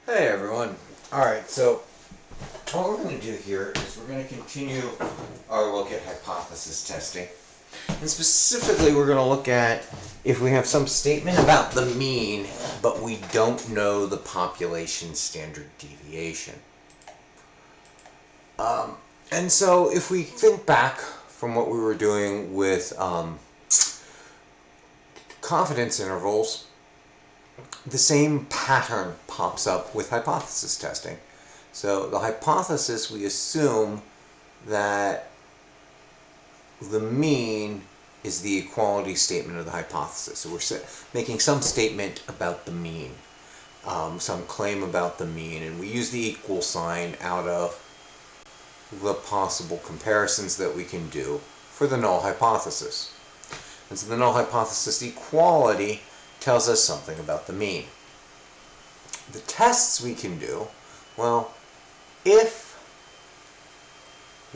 Hey everyone. Alright, so what we're going to do here is we're going to continue our look at hypothesis testing. And specifically we're going to look at if we have some statement about the mean, but we don't know the population standard deviation. And so if we think back from what we were doing with confidence intervals, the same pattern pops up with hypothesis testing. So the hypothesis, we assume that the mean is the equality statement of the hypothesis. So we're making some statement about the mean, some claim about the mean, and we use the equal sign out of the possible comparisons that we can do for the null hypothesis. And so the null hypothesis equality tells us something about the mean. The tests we can do, well, if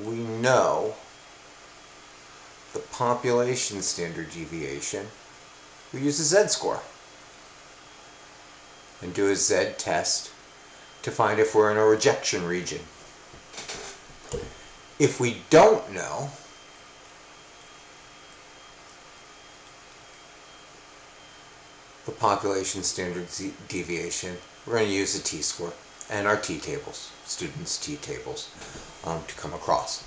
we know the population standard deviation, we use a z-score and do a z-test to find if we're in a rejection region. If we don't know, the population standard deviation, we're going to use a t-score and our t-tables, students' t-tables, to come across.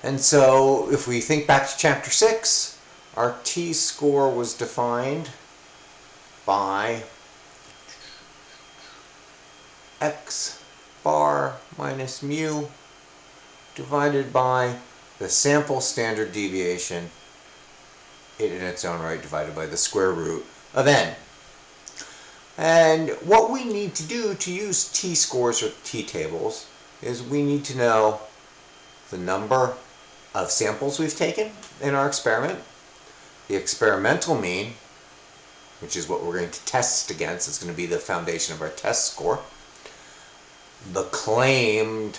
And so if we think back to chapter 6, our t-score was defined by x bar minus mu divided by the sample standard deviation in its own right divided by the square root of n. And what we need to do to use t-scores or t-tables is we need to know the number of samples we've taken in our experiment, the experimental mean, which is what we're going to test against. It's going to be the foundation of our test score, the claimed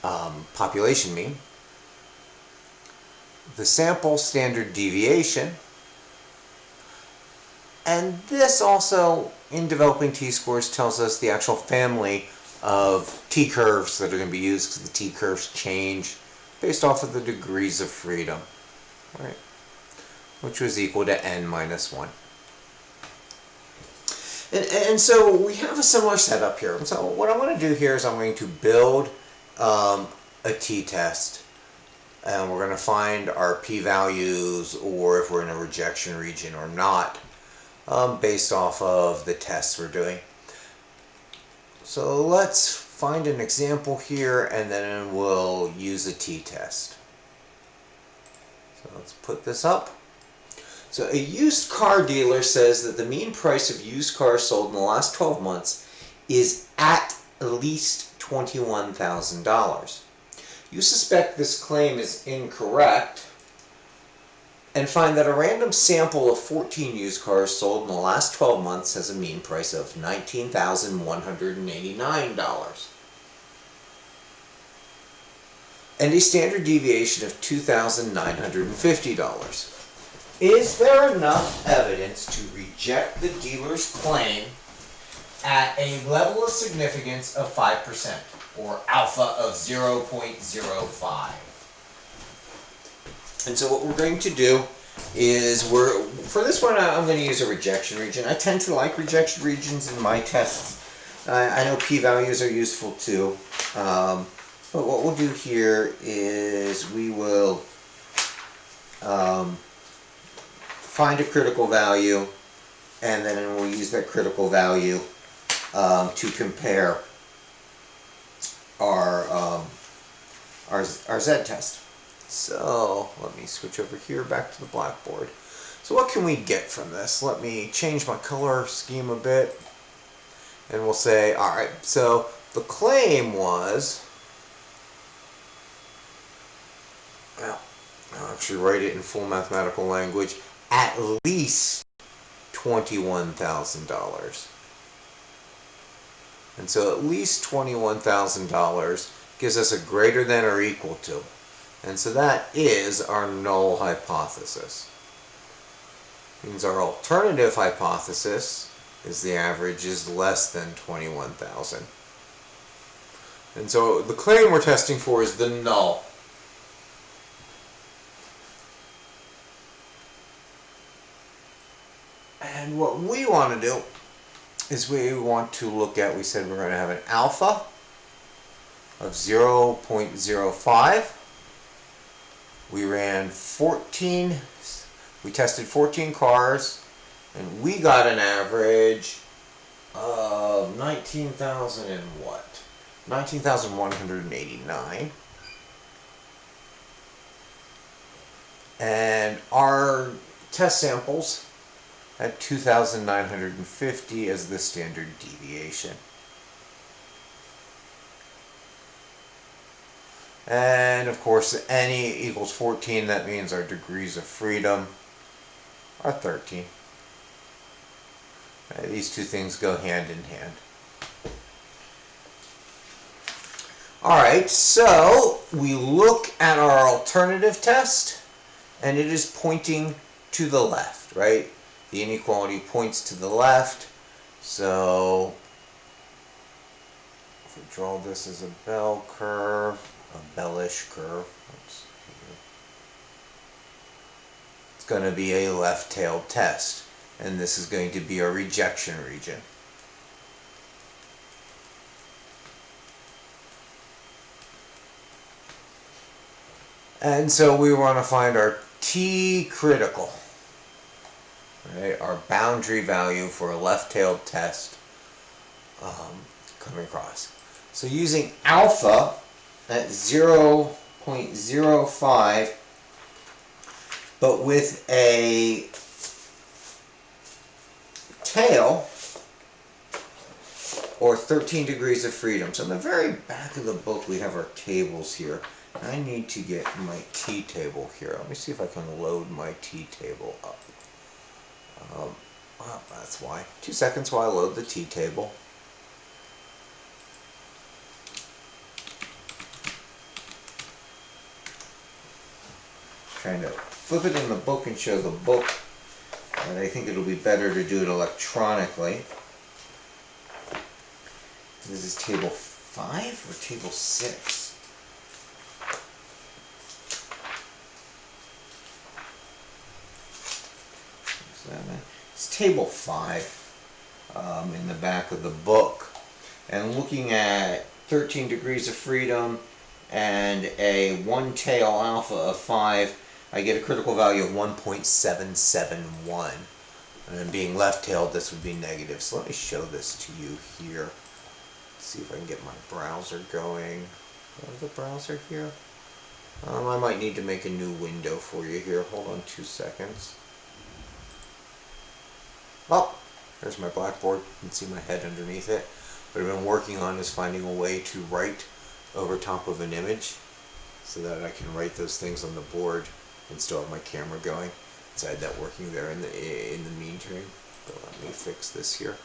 population mean, the sample standard deviation, and this also, in developing t-scores, tells us the actual family of t-curves that are going to be used, because the t-curves change based off of the degrees of freedom, right? Which was equal to n minus 1. And so we have a similar setup here. And so what I'm going to do here is I'm going to build a t-test, and we're going to find our p-values, or if we're in a rejection region or not, based off of the tests we're doing. So let's find an example here, and then we'll use a t-test. So let's put this up. So a used car dealer says that the mean price of used cars sold in the last 12 months is at least $21,000. You suspect this claim is incorrect and find that a random sample of 14 used cars sold in the last 12 months has a mean price of $19,189 and a standard deviation of $2,950. Is there enough evidence to reject the dealer's claim at a level of significance of 5%, or alpha of 0.05? And so what we're going to do is, for this one, I'm going to use a rejection region. I tend to like rejection regions in my tests. I know p-values are useful too. But what we'll do here is we will find a critical value, and then we'll use that critical value to compare our z-test. So let me switch over here back to the blackboard. So what can we get from this? Let me change my color scheme a bit, and we'll say, all right, so the claim was, well, I'll actually write it in full mathematical language, at least $21,000. And so at least $21,000 gives us a greater than or equal to. And so that is our null hypothesis. Means our alternative hypothesis is the average is less than 21,000. And so the claim we're testing for is the null. And what we want to do is we want to look at, we said we're going to have an alpha of 0.05. We ran 14, we tested 14 cars, and we got an average of 19,000 and what? 19,189. And our test samples had 2,950 as the standard deviation. And of course, any equals 14, that means our degrees of freedom are 13. These two things go hand in hand. Alright, so we look at our alternative test, and it is pointing to the left, right? The inequality points to the left, so if we draw this as a bell curve, a bellish curve, it's going to be a left-tailed test, and this is going to be a rejection region. And so we want to find our T critical, right? Our boundary value for a left-tailed test coming across. So using alpha at 0.05, but with a tail or 13 degrees of freedom. So in the very back of the book we have our tables here. I need to get my t-table here. Let me see if I can load my t-table up. Well, that's why. 2 seconds while I load the t-table. Trying to flip it in the book and show the book, and I think it'll be better to do it electronically. This is table 5 or table 6? It's table 5 in the back of the book. And looking at 13 degrees of freedom and a one tail alpha of 5, I get a critical value of 1.771. And being left-tailed, this would be negative. So let me show this to you here. See if I can get my browser going. The browser here. I might need to make a new window for you here. Hold on 2 seconds. Oh, there's my blackboard. You can see my head underneath it. What I've been working on is finding a way to write over top of an image so that I can write those things on the board and still have my camera going. So I had that working there in the meantime. But let me fix this here.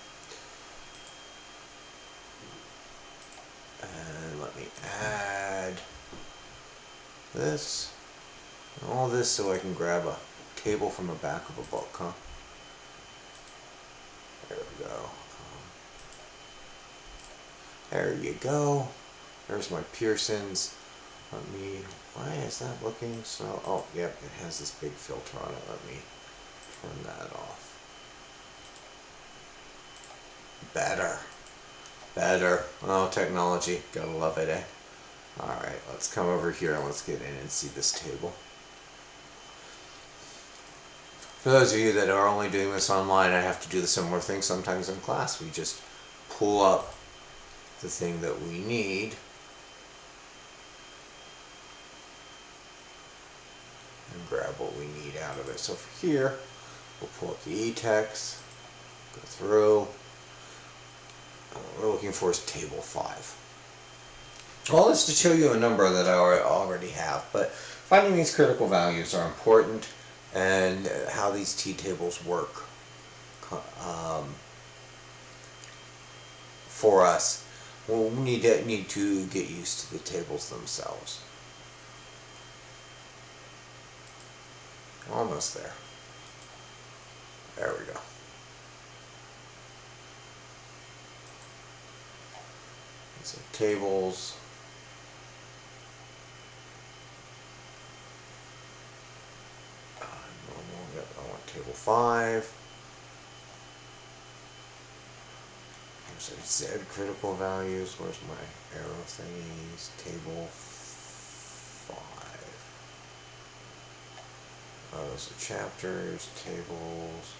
And let me add this. All this so I can grab a table from the back of a book, huh? There we go. There you go. There's my Pearsons. Why is that looking so? Oh, yep, it has this big filter on it. Let me turn that off. Better. Oh, technology. Gotta love it, eh? Alright, let's come over here and let's get in and see this table. For those of you that are only doing this online, I have to do the similar thing sometimes in class. We just pull up the thing that we need and grab what we need out of it. So for here, we'll pull up the e-text, go through. What we're looking for is table 5. All this to show you a number that I already have, but finding these critical values are important, and how these t-tables work for us. Well, we need to get used to the tables themselves. Almost there. There we go. So tables. I want table 5. So Z critical values. Where's my arrow thingies? Table 5. Oh, those are chapters, tables.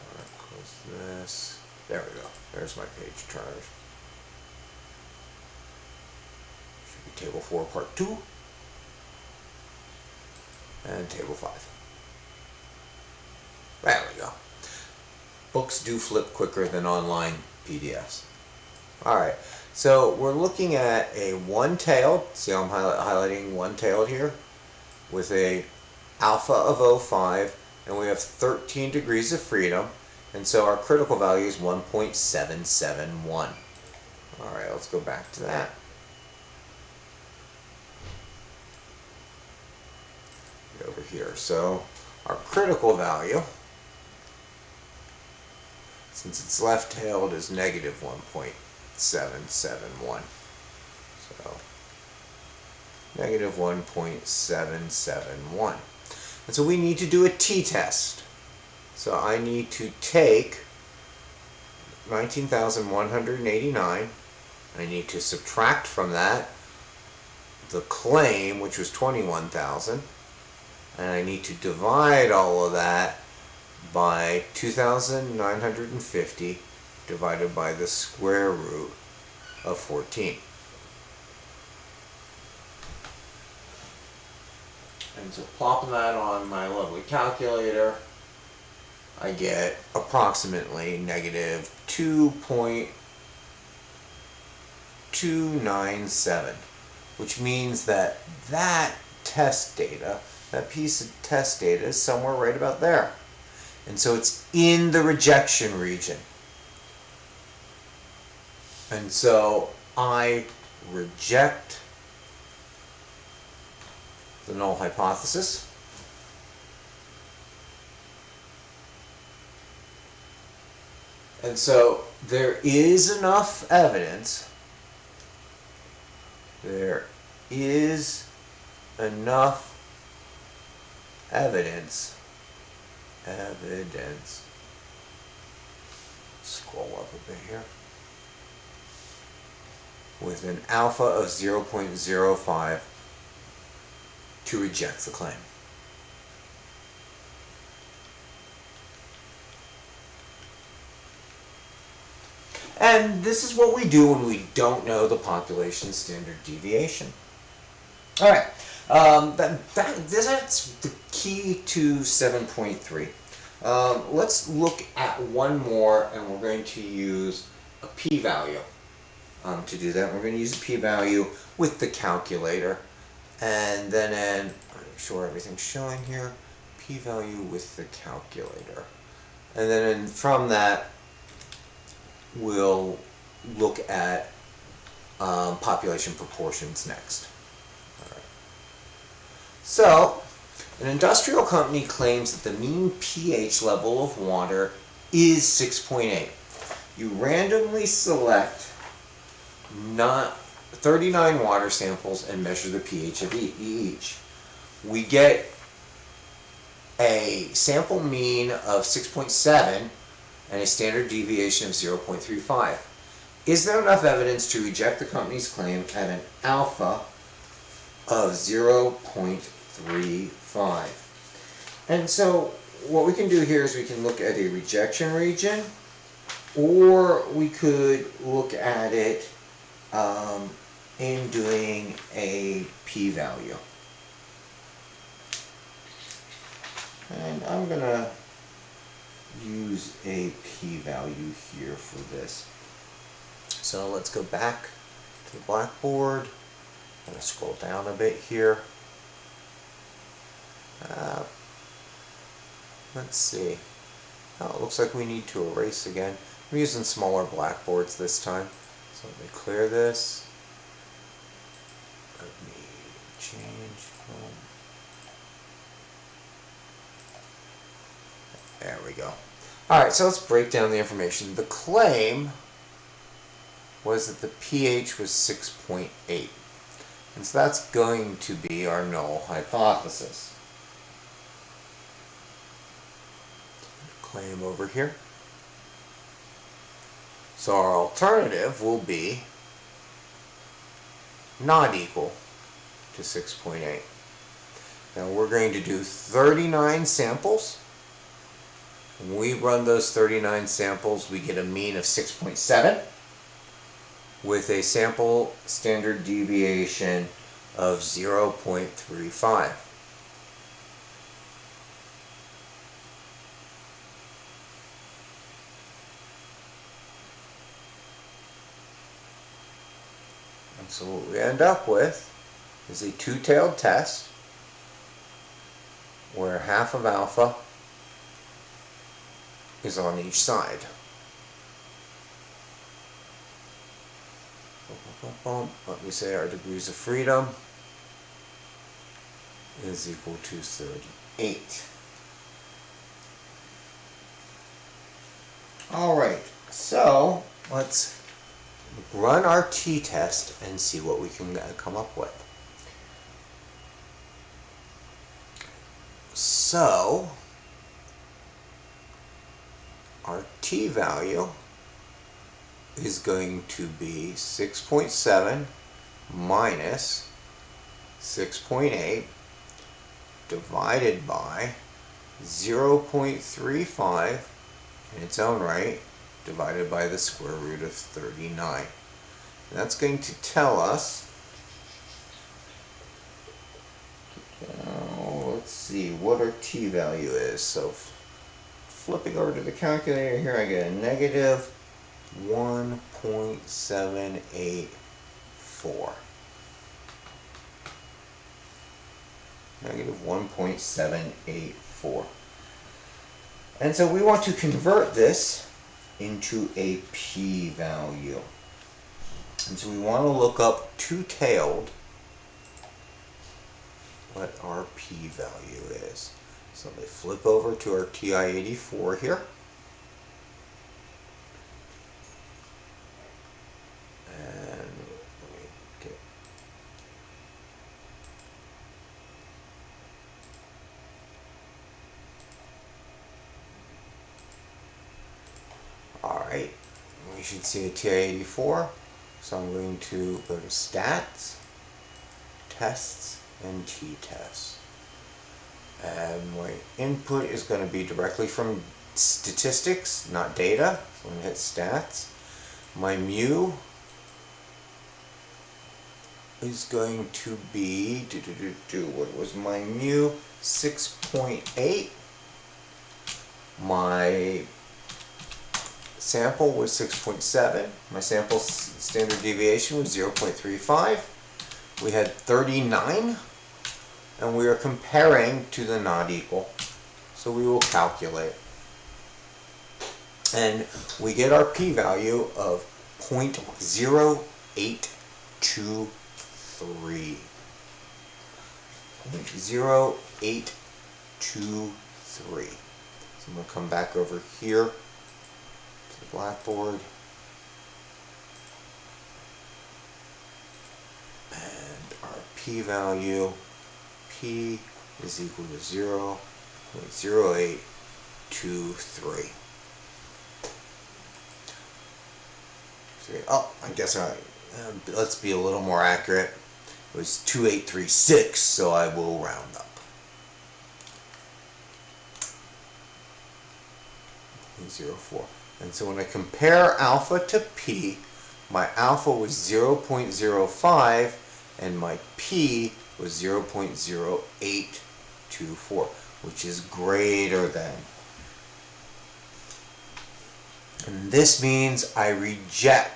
Alright, close this. There we go. There's my page turners. Should be table 4, part 2. And table 5. There we go. Books do flip quicker than online PDFs. Alright, so we're looking at a one-tailed, see how I'm highlighting one-tailed here, with a alpha of 0.5, and we have 13 degrees of freedom, and so our critical value is 1.771. Alright, let's go back to that. Get over here. So our critical value, since it's left-tailed, is negative 1.771. So negative 1.771. And so we need to do a t-test. So I need to take 19,189. I need to subtract from that the claim, which was 21,000. And I need to divide all of that by 2,950 divided by the square root of 14. And so plopping that on my lovely calculator, I get approximately negative 2.297, which means that test data, that piece of test data, is somewhere right about there. And so it's in the rejection region. And so I reject the null hypothesis. And so there is enough evidence. There is enough evidence. Scroll up a bit here. With an alpha of 0.05 to reject the claim. And this is what we do when we don't know the population standard deviation. All right, that's the key to 7.3. Let's look at one more, and we're going to use a p-value to do that. We're going to use a p-value with the calculator, and then make sure everything's showing here. P-value with the calculator, and then from that we'll look at population proportions next. So, an industrial company claims that the mean pH level of water is 6.8. You randomly select 39 water samples and measure the pH of each. We get a sample mean of 6.7 and a standard deviation of 0.35. Is there enough evidence to reject the company's claim at an alpha of 0.35? And so what we can do here is we can look at a rejection region, or we could look at it in doing a p-value. And I'm going to use a p-value here for this. So let's go back to the blackboard. I'm going to scroll down a bit here. Let's see. Oh, it looks like we need to erase again. I'm using smaller blackboards this time. So let me clear this. Let me change. There we go. Alright, so let's break down the information. The claim was that the pH was 6.8. And so that's going to be our null hypothesis. Claim over here. So our alternative will be not equal to 6.8. Now we're going to do 39 samples. When we run those 39 samples, we get a mean of 6.7 with a sample standard deviation of 0.35. And so what we end up with is a two-tailed test where half of alpha is on each side. Let me say our degrees of freedom is equal to 38. Alright, so let's run our t-test and see what we can come up with. So, our t-value is going to be 6.7 minus 6.8 divided by 0.35 in its own right, divided by the square root of 39. And that's going to tell us, let's see what our t-value is. So flipping over to the calculator here, I get a negative 1.784. Negative 1.784. And so we want to convert this into a p-value. And so we want to look up two-tailed what our p-value is. So let me flip over to our TI-84 here. And let me get Alright, we should see a TI-84. So I'm going to go to Stats, Tests, and T-Tests. And my input is going to be directly from statistics, not data. So I'm going to hit Stats. My mu is going to be, what was my mu? 6.8. My sample was 6.7. My sample standard deviation was 0.35. We had 39, and we are comparing to the not equal. So we will calculate. And we get our p-value of 0.0823. 0.0823. So I'm going to come back over here to the blackboard. And our p-value, p is equal to 0.0823. Oh, I guess let's be a little more accurate. It was 2836, so I will round up. 0.04. And so when I compare alpha to p, my alpha was 0.05 and my p was 0.0824, which is greater than. And this means I reject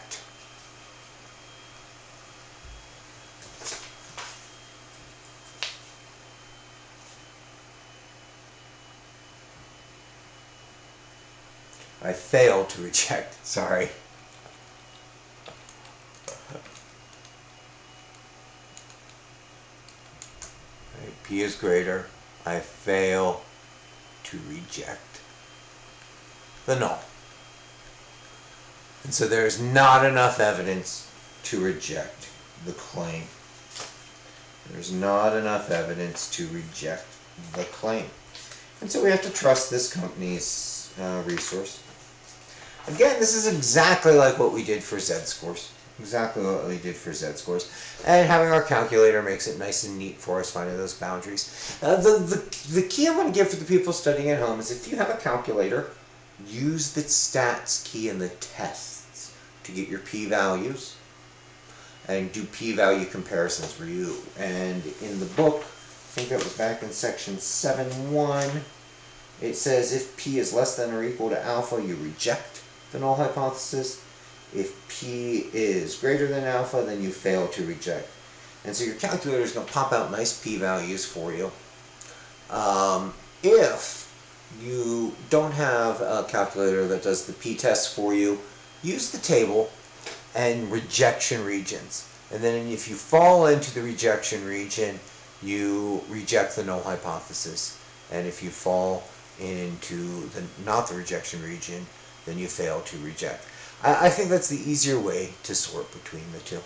I fail to reject, sorry. P is greater. I fail to reject the null. And so there's not enough evidence to reject the claim. There's not enough evidence to reject the claim. And so we have to trust this company's resource. Again, this is exactly like what we did for Z-scores. Exactly what we did for Z-scores. And having our calculator makes it nice and neat for us finding those boundaries. The key I'm going to give for the people studying at home is if you have a calculator, use the stats key in the tests to get your p-values and do p-value comparisons for you. And in the book, I think that was back in section 7.1, it says if p is less than or equal to alpha, you reject the null hypothesis. If p is greater than alpha, then you fail to reject. And so your calculator is going to pop out nice p-values for you. If you don't have a calculator that does the p-test for you, use the table and rejection regions. And then if you fall into the rejection region, you reject the null hypothesis. And if you fall into not the rejection region, then you fail to reject. I think that's the easier way to sort between the two.